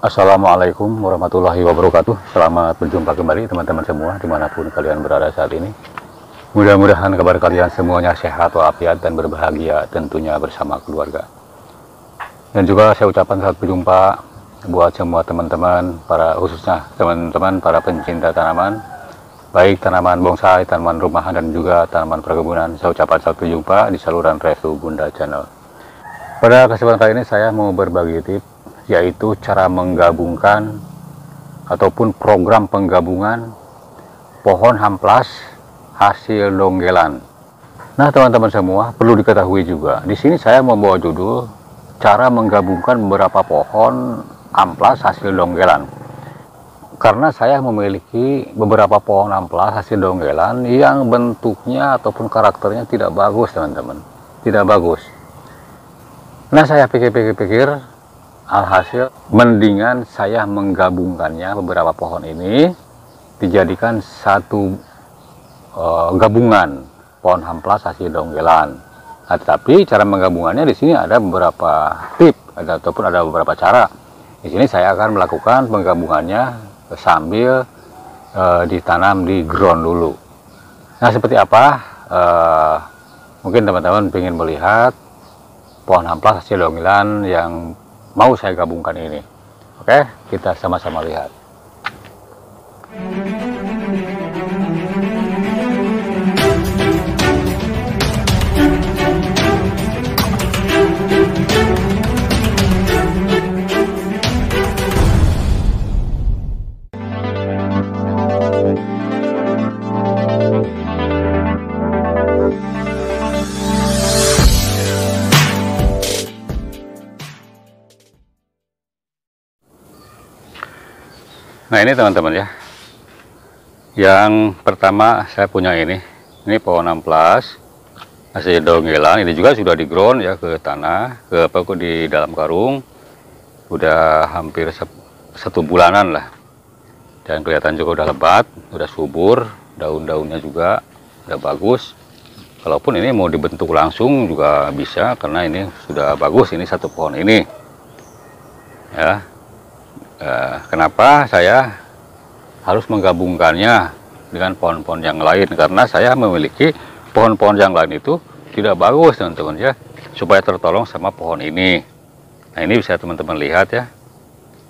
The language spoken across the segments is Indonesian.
Assalamualaikum warahmatullahi wabarakatuh. Selamat berjumpa kembali teman-teman semua dimanapun kalian berada saat ini. Mudah-mudahan kabar kalian semuanya sehat walafiat dan berbahagia tentunya bersama keluarga. Dan juga saya ucapkan selamat berjumpa buat semua teman-teman, khususnya teman-teman para pencinta tanaman, baik tanaman bonsai, tanaman rumahan dan juga tanaman perkebunan. Saya ucapkan selamat berjumpa di saluran Restu Bunda Channel. Pada kesempatan kali ini saya mau berbagi tips, yaitu cara menggabungkan ataupun program penggabungan pohon hamplas hasil donggelan. Nah, teman-teman semua perlu diketahui juga, di sini saya membawa judul cara menggabungkan beberapa pohon amplas hasil donggelan. Karena saya memiliki beberapa pohon amplas hasil donggelan yang bentuknya ataupun karakternya tidak bagus, teman-teman. Tidak bagus. Nah, saya pikir-pikir, alhasil mendingan saya menggabungkannya beberapa pohon ini dijadikan satu gabungan pohon hamplas hasil donggelan. Nah, tetapi cara menggabungannya di sini ada beberapa tips ataupun ada beberapa cara. Di sini saya akan melakukan penggabungannya sambil ditanam di ground dulu. Nah, seperti apa? Mungkin teman-teman ingin melihat pohon hamplas hasil donggelan yang mau saya gabungkan ini. Oke, kita sama-sama lihat. Nah, ini teman-teman ya, yang pertama saya punya ini pohon amplas hasil donggelan. Ini juga sudah di ground ya, ke tanah, di dalam karung, udah hampir 1 bulanan lah, dan kelihatan juga udah lebat, udah subur, daun-daunnya juga udah bagus. Kalaupun ini mau dibentuk langsung juga bisa, karena ini sudah bagus. Ini satu pohon ini ya. Kenapa saya harus menggabungkannya dengan pohon-pohon yang lain? Karena saya memiliki pohon-pohon yang lain itu tidak bagus, teman-teman ya, supaya tertolong sama pohon ini. Nah, ini bisa teman-teman lihat ya.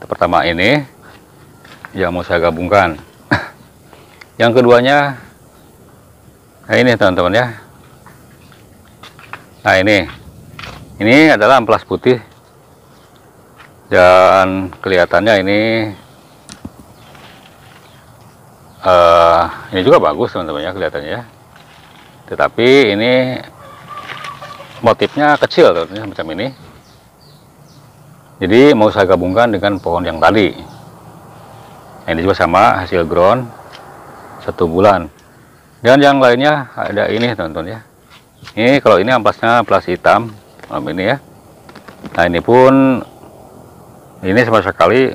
Pertama ini yang mau saya gabungkan. Yang keduanya, nah ini teman-teman ya. Nah, ini adalah amplas putih. Dan kelihatannya ini juga bagus, teman-teman ya, kelihatannya ya. Tetapi ini motifnya kecil, teman-teman, macam ini. Jadi mau saya gabungkan dengan pohon yang tadi. Nah, ini juga sama, hasil ground 1 bulan. Dan yang lainnya ada ini, teman-teman ya. Ini kalau ini amplasnya amplas hitam, ini ya. Nah, ini pun ini sama sekali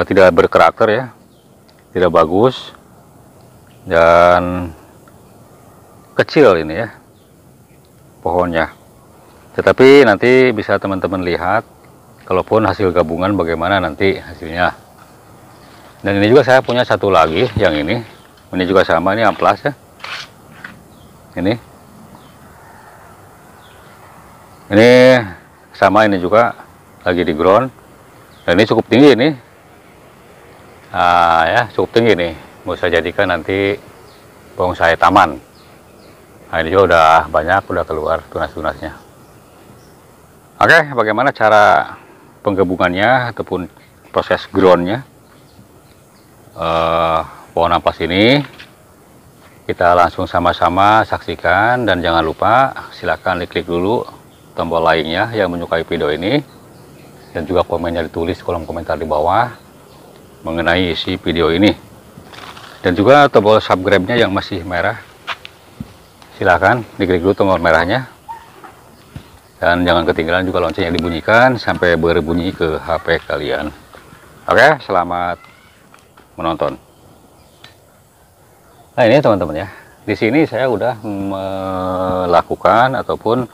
tidak berkarakter ya, tidak bagus dan kecil ini ya pohonnya. Tetapi nanti bisa teman-teman lihat kalaupun hasil gabungan bagaimana nanti hasilnya. Dan ini juga saya punya satu lagi, yang ini juga sama, ini amplas ya. Ini sama, ini juga lagi di ground. Dan ini cukup tinggi ini, ya cukup tinggi nih, mau saya jadikan nanti bonsai taman. Nah, ini juga udah banyak, udah keluar tunas-tunasnya. Oke, bagaimana cara penggabungannya ataupun proses groundnya pohon amplas ini? Kita langsung sama-sama saksikan, dan jangan lupa silakan klik dulu tombol like-nya yang menyukai video ini. Dan juga komennya ditulis kolom komentar di bawah mengenai isi video ini. Dan juga tombol subscribe-nya yang masih merah, silahkan diklik dulu tombol merahnya. Dan jangan ketinggalan juga lonceng yang dibunyikan sampai berbunyi ke HP kalian. Oke, selamat menonton. Nah, ini teman-teman ya, di sini saya udah melakukan ataupun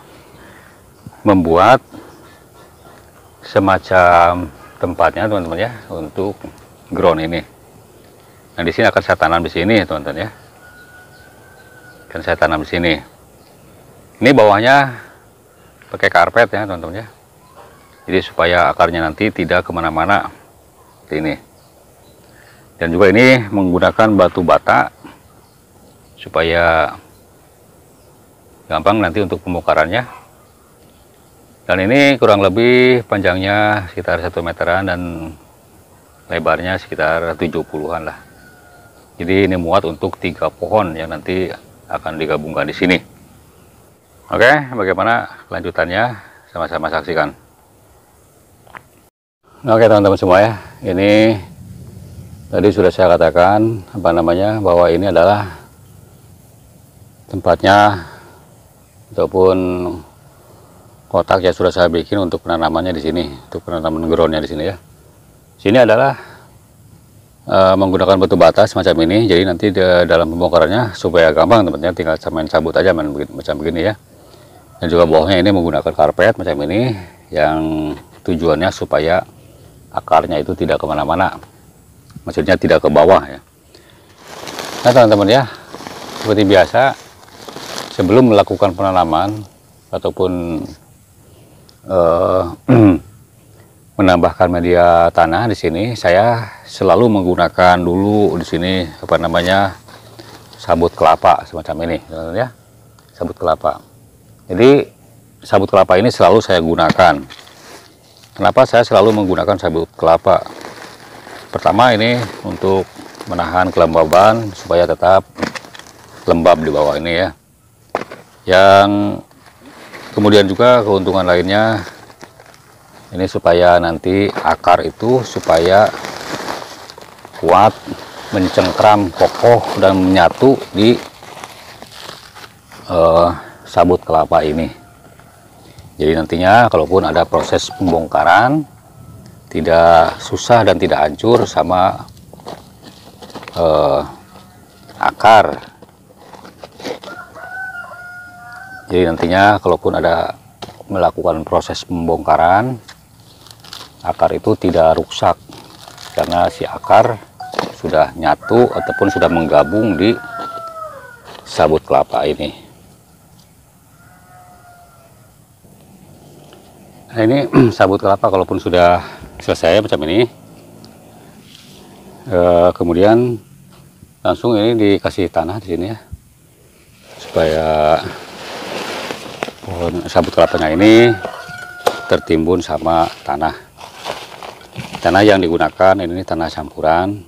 membuat semacam tempatnya teman-teman ya, untuk ground ini. Nah, di sini akan saya tanam di sini teman-teman ya. Akan saya tanam di sini. Ini bawahnya pakai karpet ya teman-teman ya. Jadi supaya akarnya nanti tidak kemana-mana seperti ini. Dan juga ini menggunakan batu bata supaya gampang nanti untuk pembongkarannya. Dan ini kurang lebih panjangnya sekitar 1 meteran dan lebarnya sekitar 70-an lah. Jadi ini muat untuk 3 pohon yang nanti akan digabungkan di sini. Oke, bagaimana kelanjutannya? Sama-sama saksikan. Oke teman-teman semua ya, ini tadi sudah saya katakan bahwa ini adalah tempatnya ataupun kotak yang sudah saya bikin untuk penanamannya di sini, untuk penanaman groundnya di sini ya. Sini adalah menggunakan batu bata semacam ini, jadi nanti dalam pembongkarannya supaya gampang teman-teman, tinggal main cabut aja macam begini ya. Dan juga bawahnya ini menggunakan karpet macam ini, yang tujuannya supaya akarnya itu tidak kemana-mana, maksudnya tidak ke bawah ya. Nah teman-teman ya, seperti biasa sebelum melakukan penanaman ataupun menambahkan media tanah di sini, saya selalu menggunakan dulu di sini sabut kelapa semacam ini teman-teman ya, sabut kelapa. Jadi sabut kelapa ini selalu saya gunakan. Kenapa saya selalu menggunakan sabut kelapa? Pertama, ini untuk menahan kelembaban supaya tetap lembab di bawah ini ya. Yang kemudian juga keuntungan lainnya, ini supaya nanti akar itu supaya kuat, mencengkram, kokoh dan menyatu di sabut kelapa ini. Jadi nantinya kalaupun ada proses pembongkaran, tidak susah dan tidak hancur sama akar. Jadi nantinya kalaupun ada melakukan proses pembongkaran, akar itu tidak rusak karena si akar sudah nyatu ataupun sudah menggabung di sabut kelapa ini. Nah, ini sabut kelapa kalaupun sudah selesai macam ini, kemudian langsung ini dikasih tanah di sini ya, supaya pohon sabut kelapanya ini tertimbun sama tanah. Tanah yang digunakan ini tanah campuran,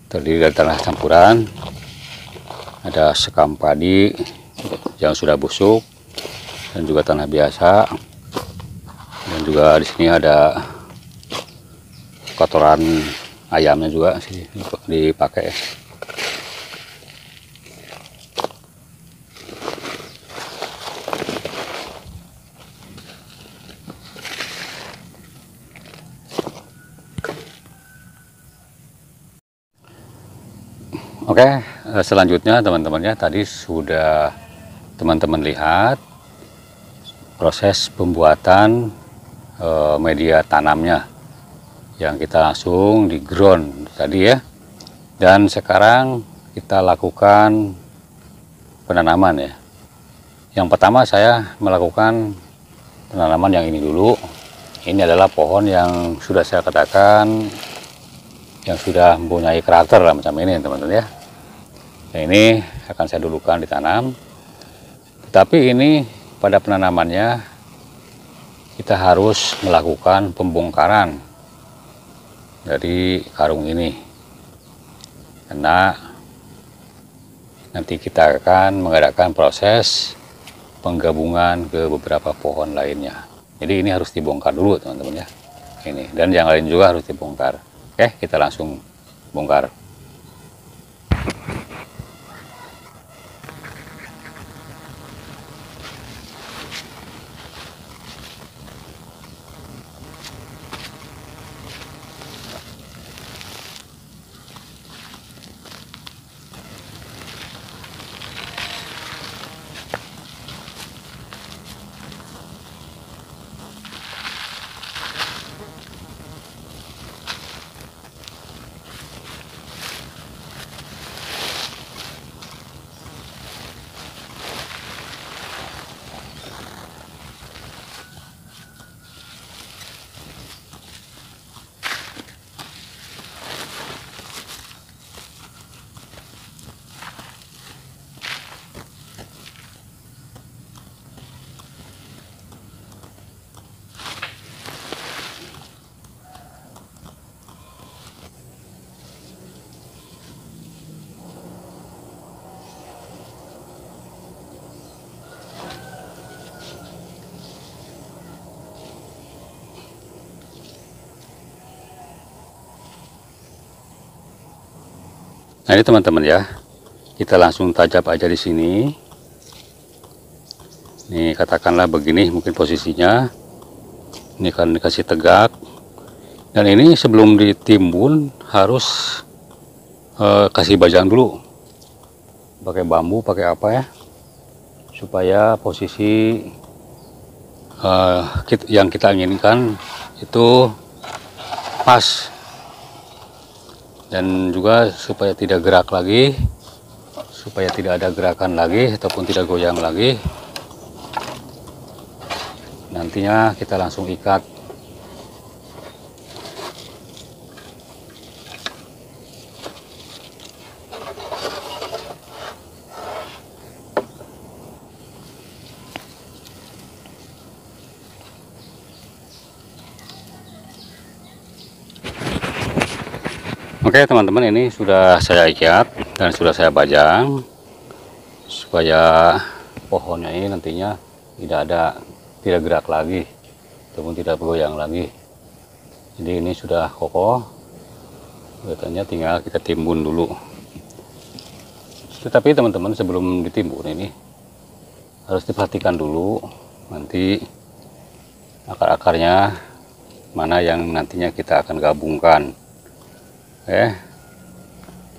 terdiri dari tanah campuran, ada sekam padi yang sudah busuk dan juga tanah biasa. Dan juga di sini ada kotoran ayamnya juga sih dipakai. Oke, selanjutnya teman-temannya tadi sudah teman-teman lihat proses pembuatan media tanamnya yang kita langsung di ground tadi ya. Dan sekarang kita lakukan penanaman ya. Yang pertama saya melakukan penanaman yang ini dulu. Ini adalah pohon yang sudah saya katakan yang sudah mempunyai karakter lah macam ini teman-teman ya. Nah, ini akan saya dulukan ditanam. Tapi ini pada penanamannya kita harus melakukan pembongkaran dari karung ini, karena nanti kita akan mengadakan proses penggabungan ke beberapa pohon lainnya. Jadi ini harus dibongkar dulu teman-teman ya, ini, dan yang lain juga harus dibongkar. Oke, kita langsung bongkar. Nah ini teman-teman ya, kita langsung tajam aja di sini. Nih katakanlah begini mungkin posisinya. Ini kan dikasih tegak. Dan ini sebelum ditimbun harus kasih bajang dulu. Pakai bambu, pakai apa ya? Supaya posisi yang kita inginkan itu pas. Dan juga supaya tidak gerak lagi, supaya tidak ada gerakan lagi ataupun tidak goyang lagi. Nantinya kita langsung ikat. Oke teman-teman, ini sudah saya ikat dan sudah saya bajang supaya pohonnya ini nantinya tidak gerak lagi ataupun tidak bergoyang lagi. Jadi ini sudah kokoh, kelihatannya tinggal kita timbun dulu. Tetapi teman-teman, sebelum ditimbun ini harus diperhatikan dulu nanti akar-akarnya mana yang nantinya kita akan gabungkan.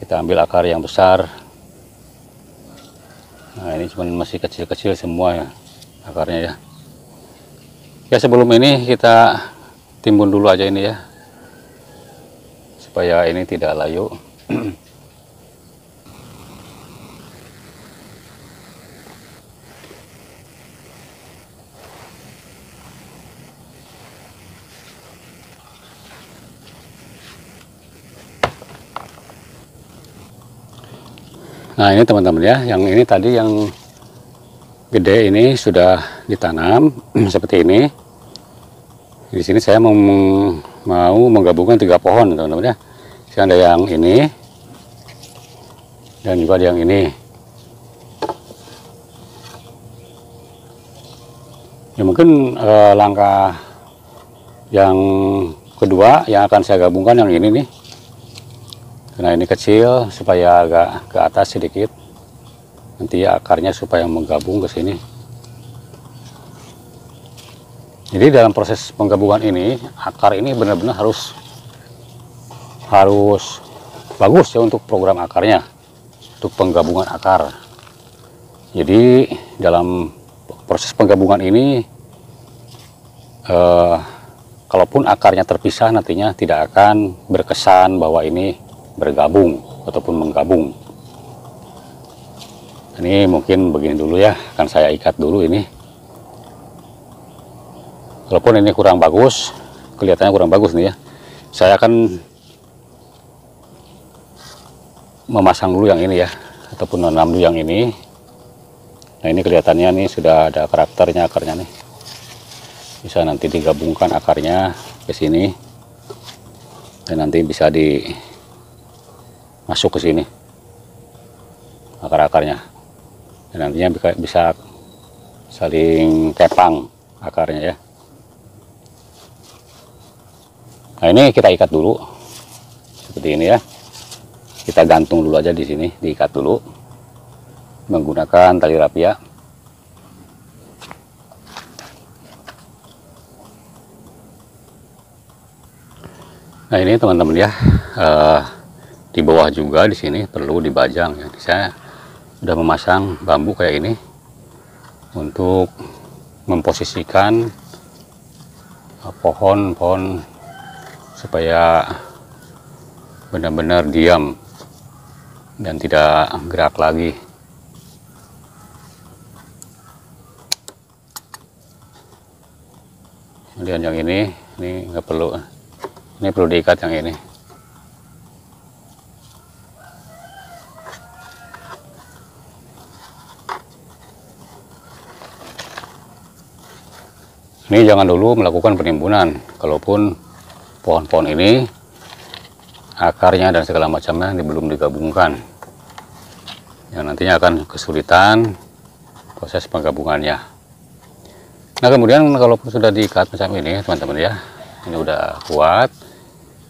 Kita ambil akar yang besar. Nah ini cuman masih kecil-kecil semua ya akarnya ya. Ya sebelum ini kita timbun dulu aja ini ya, supaya ini tidak layu. Nah ini teman-teman ya, yang ini tadi yang gede ini sudah ditanam seperti ini. Di sini saya mau menggabungkan 3 pohon teman-teman ya. Sekarang ada yang ini dan juga ada yang ini. Ya mungkin langkah yang kedua yang akan saya gabungkan yang ini nih. Karena ini kecil supaya agak ke atas sedikit, nanti ya akarnya supaya menggabung ke sini. Jadi dalam proses penggabungan ini, akar ini benar-benar harus bagus ya untuk program akarnya, untuk penggabungan akar. Jadi dalam proses penggabungan ini, kalaupun akarnya terpisah nantinya tidak akan berkesan bahwa ini bergabung ataupun menggabung. Ini mungkin begini dulu ya, akan saya ikat dulu ini. Walaupun ini kurang bagus, kelihatannya kurang bagus nih ya, saya akan memasang dulu yang ini ya, ataupun menanam dulu yang ini. Nah ini kelihatannya nih sudah ada karakternya akarnya nih, bisa nanti digabungkan akarnya ke sini dan nanti bisa masuk ke sini akar-akarnya, dan nantinya bisa saling kepang akarnya ya. Nah ini kita ikat dulu seperti ini ya, kita gantung dulu aja di sini, diikat dulu menggunakan tali rapia. Nah ini teman-teman ya, di bawah juga di sini perlu dibajang ya. Saya sudah memasang bambu kayak ini untuk memposisikan pohon-pohon supaya benar-benar diam dan tidak gerak lagi. Kemudian yang ini nggak perlu, ini perlu diikat yang ini. Ini jangan dulu melakukan penimbunan, kalaupun pohon-pohon ini akarnya dan segala macamnya belum digabungkan, yang nantinya akan kesulitan proses penggabungannya. Nah kemudian kalaupun sudah diikat macam ini teman-teman ya, ini udah kuat.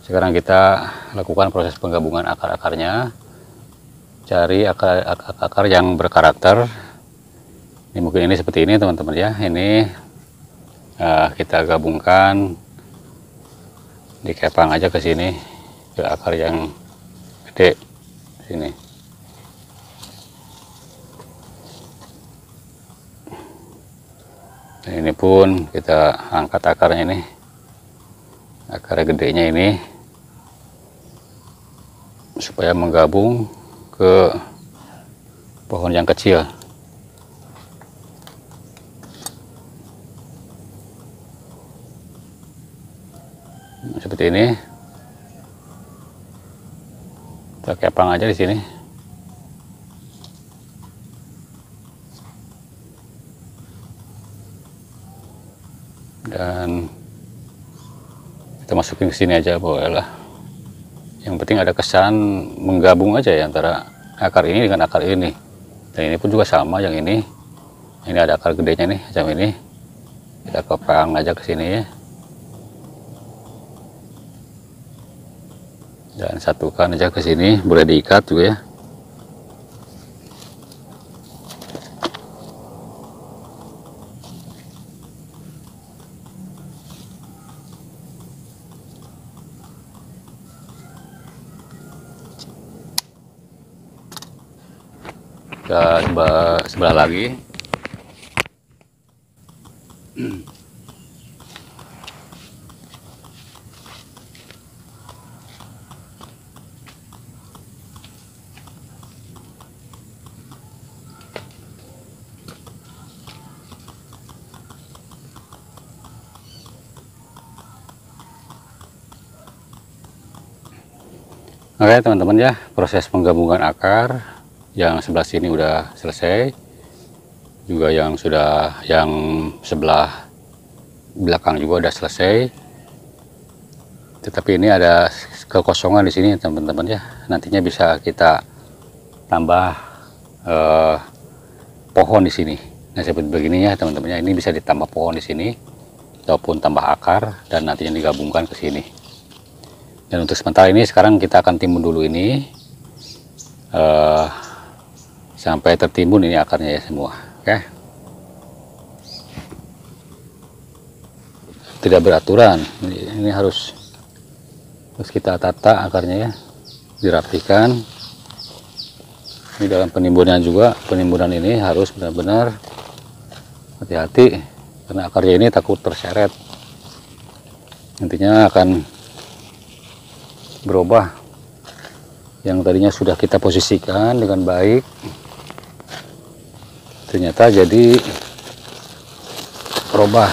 Sekarang kita lakukan proses penggabungan akar-akarnya cari akar yang berkarakter. Ini mungkin ini seperti ini teman-teman ya. Ini kita gabungkan, dikepang aja ke sini, ke akar yang gede sini. Dan ini pun kita angkat akarnya ini, akar gedenya ini, supaya menggabung ke pohon yang kecil. Seperti ini, kita kepang aja di sini. Dan kita masukin ke sini aja, bolehlah. Yang penting ada kesan menggabung aja ya antara akar ini dengan akar ini. Dan ini pun juga sama, yang ini ada akar gedenya nih, macam ini. Kita kepang aja ke sini ya. Dan satukan aja ke sini, boleh diikat juga ya. Ke sebelah lagi. Oke teman-teman ya, proses penggabungan akar yang sebelah sini udah selesai, juga yang sebelah belakang juga udah selesai. Tetapi ini ada kekosongan di sini teman-teman ya, nantinya bisa kita tambah pohon di sini. Nah seperti begini ya teman-teman ya, ini bisa ditambah pohon di sini ataupun tambah akar dan nantinya digabungkan ke sini. Dan untuk sementara ini sekarang kita akan timbun dulu ini sampai tertimbun ini akarnya ya semua. Oke, tidak beraturan, ini harus kita tata akarnya ya, dirapikan. Ini dalam penimbunan juga, penimbunan ini harus benar-benar hati-hati karena akarnya ini takut terseret, nantinya akan berubah. Yang tadinya sudah kita posisikan dengan baik, ternyata jadi berubah.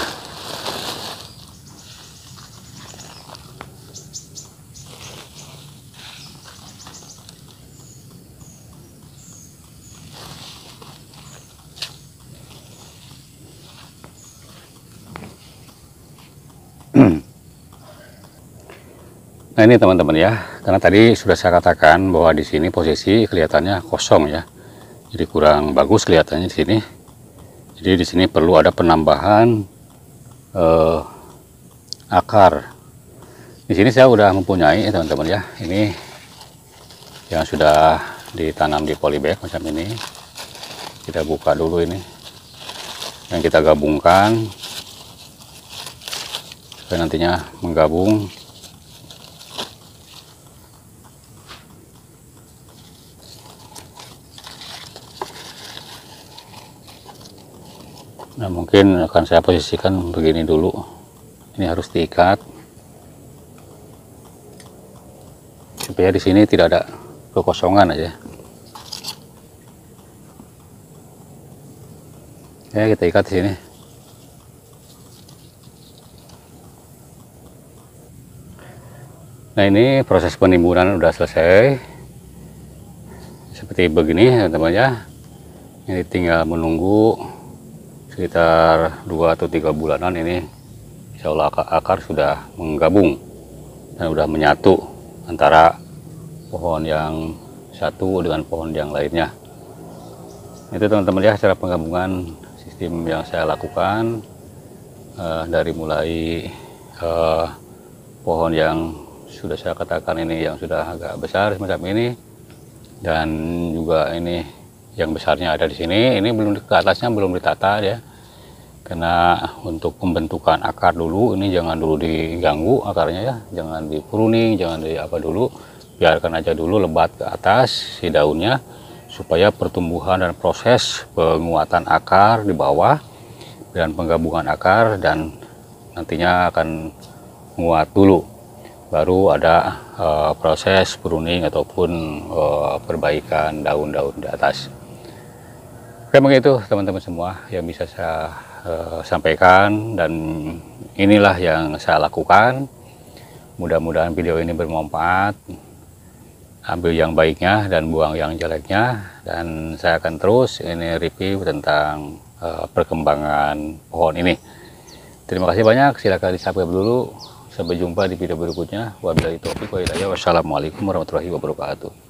Nah ini teman-teman ya, karena tadi sudah saya katakan bahwa di sini posisi kelihatannya kosong ya, jadi kurang bagus kelihatannya di sini. Jadi di sini perlu ada penambahan akar. Di sini saya udah mempunyai teman-teman ya, ini yang sudah ditanam di polybag macam ini. Kita buka dulu ini, yang kita gabungkan supaya nantinya menggabung. Nah mungkin akan saya posisikan begini dulu, ini harus diikat supaya di sini tidak ada kekosongan aja ya. Kita ikat di sini. Nah ini proses penimbunan udah selesai seperti begini teman-teman ya. Ini tinggal menunggu sekitar 2 atau 3 bulanan, ini insya Allah akar sudah menggabung dan sudah menyatu antara pohon yang satu dengan pohon yang lainnya. Itu teman-teman ya cara penggabungan sistem yang saya lakukan, dari mulai pohon yang sudah saya katakan ini yang sudah agak besar semacam ini, Dan juga ini yang besarnya ada di sini, ini belum ke atasnya belum ditata ya, karena untuk pembentukan akar dulu ini jangan dulu diganggu akarnya ya, jangan dipruning, jangan di apa dulu, biarkan aja dulu lebat ke atas si daunnya supaya pertumbuhan dan proses penguatan akar di bawah dan penggabungan akar dan nantinya akan menguat dulu, baru ada proses pruning ataupun perbaikan daun-daun di atas. Oke, begitu teman-teman semua yang bisa saya sampaikan, dan inilah yang saya lakukan. Mudah-mudahan video ini bermanfaat, ambil yang baiknya dan buang yang jeleknya, dan saya akan terus ini review tentang perkembangan pohon ini. Terima kasih banyak, silakan di-subscribe dulu. Sampai jumpa di video berikutnya. Wabillahi taufiq wal hidayah. Wassalamualaikum warahmatullahi wabarakatuh.